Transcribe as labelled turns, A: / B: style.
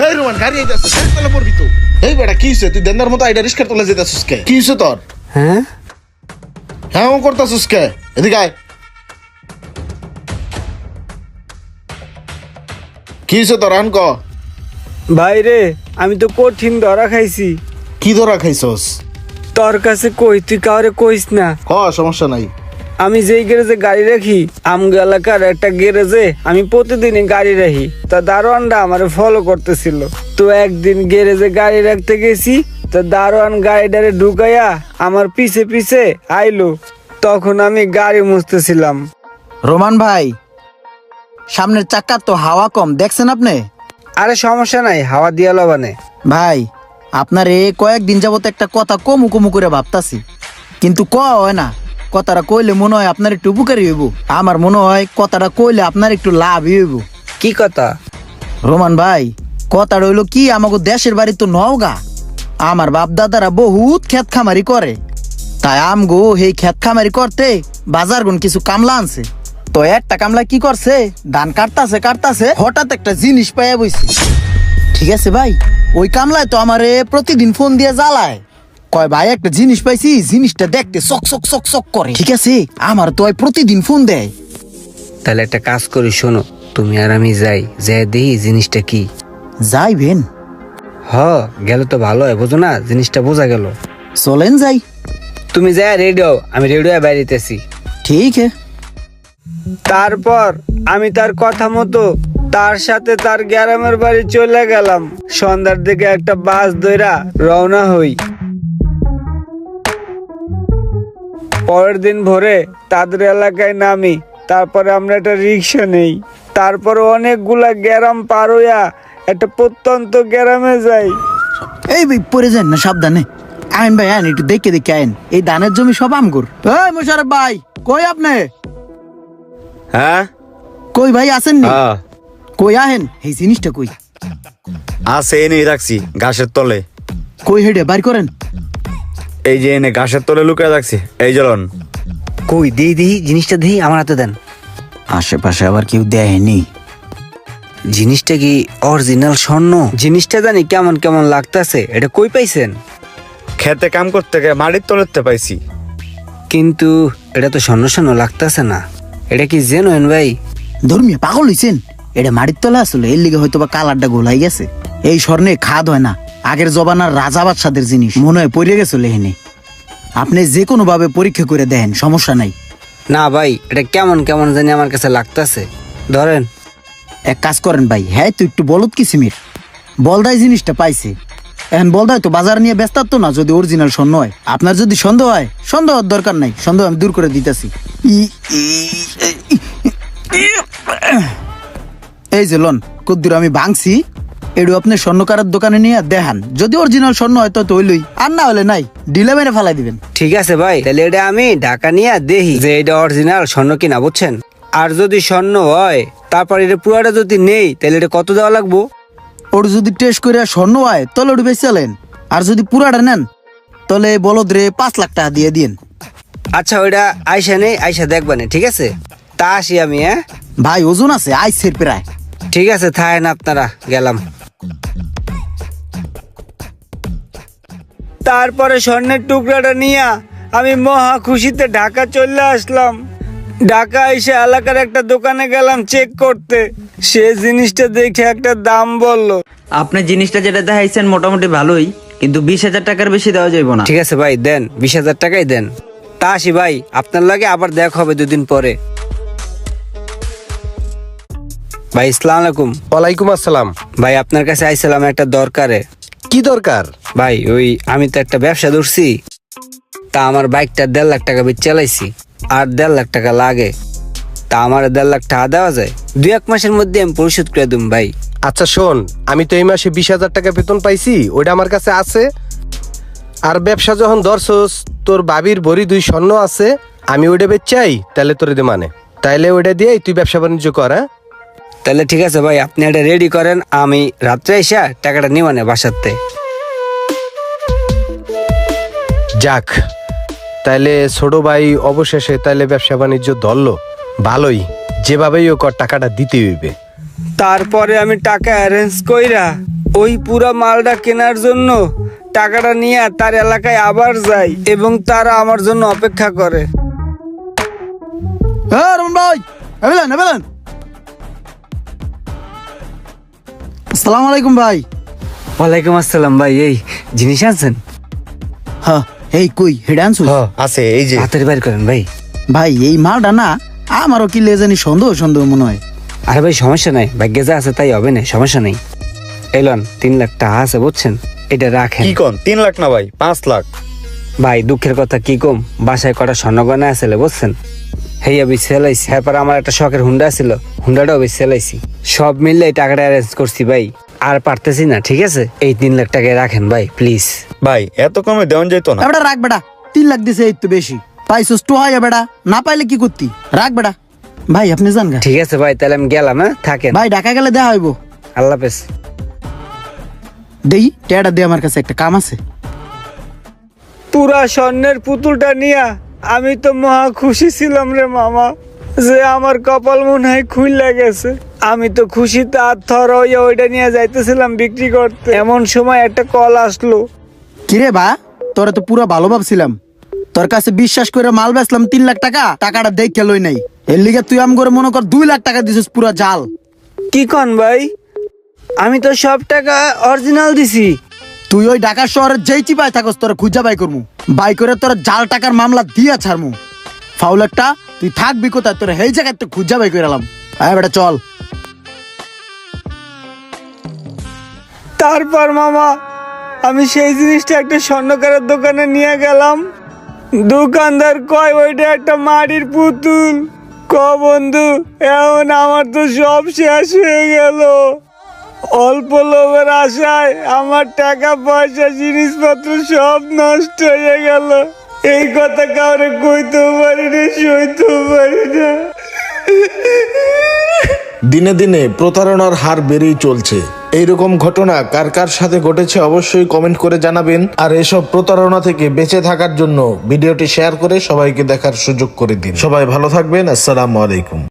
A: এই রোমান গাড়ি আইতাছে তলে পড়বি তো। এই বেটা কি হইছে? তুই দেন্দার মতো আইডা রিস্কার তলে যেতাছিস কে? কি হইছে তোর?
B: হ্যাঁ
A: হ্যাঁ ও করতাছিস কে? এদিকে আয়। কি হইছে তোর? আন ক।
B: ভাই রে, আমি তো কঠিন ধরা খাইছি।
A: কি ধরা খাইছস?
B: তোর কাছে কই, তুই কাউরে কইস না।
A: ক, সমস্যা নাই।
B: আমি যেই গ্যারেজে গাড়ি রাখি, আমগো এলাকার একটা গ্যারেজে আমি প্রতিদিনই গাড়ি রাখি। তা দারোয়ানরা আমার ফলো করতেছিল। তো একদিন গ্যারেজে গাড়ি রাখতে গেছি, তো দারোয়ান গাড়িটারে ঢুকাইয়া আমার পিছে পিছে আইলো। তখন আমি গাড়ি মুছতেছিলাম।
C: রোমান ভাই, সামনের চাকা তো হাওয়া কম, দেখছেন আপনি?
B: আরে সমস্যা নাই, হাওয়া দিয়া লবানে।
C: ভাই, আপনার কয়েকদিন যাবত একটা কথা কমু কমু করে ভাবতাছি, কিন্তু হয় না। কথাটা কইলে মনে হয় আপনার একটু উপকারী হইব। আমার মনে হয় কথাটা কইলে আপনার একটু লাভই হইব।
B: কি কথা?
C: রোমান ভাই, কথাটা হইলো কি, আমাকে দেশের বাড়ি তো নওগা। আমার বাপ দাদারা বহুত ক্ষেত খামারি করে, তাই আমগো সেই ক্ষেত খামারি করতে বাজার গুন কিছু কামলা আনছে। তো একটা কামলা কি করছে, ধান কাটতাছে কাটতাছে হঠাৎ একটা জিনিস পাইয়া বইছে। ঠিক আছে ভাই, ওই কামলায় তো আমারে প্রতিদিন ফোন দিয়ে জ্বালায়, কয় ভাই একটা জিনিস পাইছি, জিনিসটা দেখতে চক চক চক চক করে। ঠিক আছে, আমার তো প্রতিদিন ফোন দেয়।
B: তাহলে একটা কাজ করি, শোনো, তুমি আর আমি যাই দেখি জিনিসটা কি।
C: যাইবেন?
B: গেলে তো ভালো হয়, বুঝো না, জিনিসটা বোঝা গেল।
C: চলেন যাই।
B: তুমি যাই রেডিও, আমি রেডিও বাইরেতেছি।
C: ঠিক আছে।
B: তারপর আমি তার কথা মতো তার সাথে তার গ্রামের বাড়ি চলে গেলাম। সন্ধ্যার দিকে একটা বাস ধইরা রওনা হই। পরের দিন ভোরে তাদের এলাকায় নামি। তারপরে আমরা একটা রিক্সা নেই। তারপরে অনেকগুলা গ্রাম পার হইয়া একটা প্রত্যন্ত গ্রামে যাই।
C: এই ভাই পরে যান না, সাবধানে আইন ভাই, আইন একটু দেখে দেখে আইন। এই ধানের জমি সব আমগুর। এই মোশারফ ভাই, কই আপনি?
D: হ্যাঁ
C: কই ভাই আছেন নি? কই আহেন, এই জিনিসটা কই?
D: আছে, এনে রাখছি ঘাসের তলে।
C: কই হেডে বাইর করেন।
D: এই যে এনে ঘাসের তলে লুকিয়ে রাখছি, এই জ্বলন।
B: কই দেই দেই জিনিসটা দেই, আমার হাতে দেন।
C: আশেপাশে আবার কেউ দেয়নি।
B: জিনিসটা কি অরিজিনাল স্বর্ণ? জিনিসটা জানি কেমন কেমন লাগতাছে। এটা কই পাইছেন?
D: খেতে কাম করতে গিয়ে মাটির তলেতে পাইছি।
B: কিন্তু এটা তো স্বর্ণ স্বর্ণ লাগতাছে না। এটা কি জেনুইন ভাই?
C: ধর্মীয় পাগল হইছেন? এটা মাটির তলা আসলে, এর লিগে হয়তো বা কালারটা গোলাই গেছে। এই স্বর্ণে খাদ হয় না, আগের জবানার রাজা বাদশাদের জিনিস মনে হয় পড়ে গেছে লেহেনে। আপনি যে কোনো ভাবে পরীক্ষা করে দেন, সমস্যা নাই।
B: না ভাই, এটা কেমন কেমন জানি আমার কাছে লাগতাছে। ধরেন।
C: এক কাজ করেন ভাই, হ্যাঁ তো একটু বলত কিসিমের বলদাই জিনিসটা পাইছে। এখন বলদাই তো বাজার নিয়ে ব্যস্ত তো না, যদি অরিজিনাল স্বর্ণ হয়। আপনার যদি সন্দেহ হয়, সন্দেহ দরকার নাই, সন্দেহ আমি দূর করে দিতেছি। এই যে লন কদ্দুর আমি ভাঙছি, এডু আপনি স্বর্ণকারের দোকানে নিয়ে দেখান। যদি অরিজিনাল স্বর্ণ হয় তো হইলই, আর না হলে নাই, ডিলে মেরে ফেলাই দিবেন।
B: ঠিক আছে ভাই, তাহলে এটা আমি ঢাকা নিয়ে দেখি যে এটা অরিজিনাল স্বর্ণ কিনা, বুঝছেন? আর যদি স্বর্ণ হয়, তারপর এটা পুরাটা যদি নেই, তাহলে এটা কত দেওয়া লাগবো?
C: ওর যদি টেস্ট করে স্বর্ণ হয় তাহলে ওটা বেশি চালেন, আর যদি পুরাটা নেন তাহলে বলদ রে 5 লাখ টাকা দিয়ে দিন।
B: আচ্ছা, ওইটা আইসা নেই, আইসা দেখবানে, ঠিক আছে? তা আসি আমি। হ্যাঁ
C: ভাই, ওজন আছে আইসের প্রায়।
B: ঠিক আছে, থাকেন আপনারা, গেলাম। তারপরে স্বর্ণের টুকরাটা নিয়ে আমি মহা খুশিতে ঢাকা চলে আসলাম। ঢাকা এসে এলাকার একটা দোকানে গেলাম চেক করতে। সে জিনিসটা দেখে একটা দাম বললো।
E: আপনি জিনিসটা যেটা দেখাইছেন মোটামুটি ভালোই, কিন্তু 20,000 টাকার বেশি দেওয়া যাইব না।
B: ঠিক আছে ভাই, দেন 20,000 টাকাই দেন। তা আসি ভাই, আপনার লাগে আবার দেখা হবে 2 দিন পরে। ভাই আসসালামু আলাইকুম।
F: ওয়ালাইকুম আসসালাম।
B: ভাই আপনার কাছে আইছিলাম একটা দরকারে।
F: কি দরকার?
B: ভাই ওই আমি তো একটা ব্যবসা ধরছি, তা আমার বাইকটা 1.5 লাখ টাকা বেচে চালাইছি, আর 1.5 লাখ টাকা লাগে। তা আমার 1.5 লাখ টাকা দেওয়া যায়? 2-1 মাসের মধ্যে আমি পরিশোধ করে দিম ভাই।
F: আচ্ছা শোন, আমি তো এই মাসে 20,000 টাকা বেতন পাইছি, ওইটা আমার কাছে আছে। আর ব্যবসা যখন ধরছস, তোর বাবির ভরি 2 স্বর্ণ আছে, আমি ওইটা বেচাই, তাহলে তোর দে মানে, তাইলে ওইটা দিয়ে তুই ব্যবসা বাণিজ্য কর। হ্যাঁ
B: তাহলে ঠিক আছে ভাই, আপনি এটা রেডি করেন, আমি রাত্রে এসে টাকাটা নিবানে বাসাতে।
F: যাক, তাইলে ছোট ভাই অবশেষে তাইলে ব্যবসা বাণিজ্য ধরলো, ভালোই। যেভাবেই ও কর টাকাটা দিতে হইবে।
B: তারপরে আমি টাকা অ্যারেঞ্জ কইরা ওই পুরা মালটা কেনার জন্য টাকাটা নিয়ে তার এলাকায় আবার যাই এবং তারা আমার জন্য অপেক্ষা করে।
C: হ্যাঁ রমন ভাই, এবেলেন এবেলেন। আসসালামু আলাইকুম ভাই।
B: ওয়ালাইকুম আসসালাম ভাই, এই জিনিস আনছেন?
C: হ্যাঁ, এই কই হেডে আনছু?
D: আছে এই যে।
B: হাতের বাইর করেন ভাই।
C: ভাই এই মালটা না আমারও কি লেজানি সন্দেহ সন্দেহ মনে হয়।
B: আরে ভাই সমস্যা নাই, ভাগ্যে যা আছে তাই হবে না, সমস্যা নেই। এলন 3 লাখ টাকা আছে বুঝছেন, এটা রাখেন।
D: কি কোন 3 লাখ না ভাই 5 লাখ?
B: ভাই দুঃখের কথা কি কম, বাসায় কটা স্বর্ণগয়না আছে বুঝছেন, হেই আমি সেলাইছি। এরপর আমার একটা শখের হুন্ডা ছিল, হুন্ডাটাও আমি সেলাইছি। সব মিললে এই টাকাটা অ্যারেঞ্জ করছি ভাই, আর পারতেছি না। ঠিক আছে, এই 3 লাখ টাকায় রাখেন ভাই প্লিজ।
D: ভাই এত কমে দেওয়া যেত না।
C: বেটা রাখ বেটা, 3 লাখ দিছে এই তো বেশি। পাইছস তো হয় বেটা, না পাইলে কি করতি? রাখ বেটা। ভাই আপনি যান গা।
B: ঠিক আছে ভাই, তাহলে আমি গেলাম। হ্যাঁ থাকেন
C: ভাই ঢাকা গেলে দেখা হইব।
B: আল্লাহ হাফেজ।
C: দেই টেয়াটা দে, আমার কাছে একটা কাম আছে।
B: পুরা স্বর্ণের পুতুলটা নিয়া আমি তো মহা খুশি ছিলাম রে মামা, যে আমার কপাল মনে হয় খুইলা গেছে। আমি তো খুশিতে আত্মহরা হইয়া ওইটা নিয়ে যাইতেছিলাম বিক্রি করতে, এমন সময় একটা কল আসলো।
C: কিরে বা, তোরা তো পুরা ভালো ভাবছিলাম। তোর কাছে বিশ্বাস করে মাল বেচলাম 3 লাখ টাকা, টাকাটা দেখে লই নাই। এর লিগে তুই আম করে মনে কর 2 লাখ টাকা দিছিস পুরা জাল।
B: কি কন ভাই, আমি তো সব টাকা অরিজিনাল দিছি।
C: তুই ওই ঢাকা শহরের যেই চিপায় থাকস তোরা খুঁজা বাই করমু, বাই করে তোরা জাল টাকার মামলা দিয়া ছাড়মু। ফাউল একটা তুই থাকবি কোথায়, তোরা এই জায়গায় তো খুঁজা বাই করে এলাম। আয় বেটা চল।
B: তারপর মামা আমি সেই জিনিসটা একটা স্বর্ণকারের দোকানে নিয়ে গেলাম। দোকানদার কয় ওইটা একটা মাটির পুতুল। বন্ধু, এখন আমার তো সব শেষ হয়ে গেল। অল্প লোভের আশায় আমার টাকা পয়সা জিনিসপত্র সব নষ্ট হয়ে গেল। এই কথা কাউরে কইতেও পারি না, সইতেও পারি না।
A: দিনে দিনে প্রতারণার হার বেড়েই চলছে। এইরকম ঘটনা কার কার সাথে ঘটেছে অবশ্যই কমেন্ট করে জানাবেন। আর এসব প্রতারণা থেকে বেঁচে থাকার জন্য ভিডিওটি শেয়ার করে সবাইকে দেখার সুযোগ করে দিন। সবাই ভালো থাকবেন। আসসালামু আলাইকুম।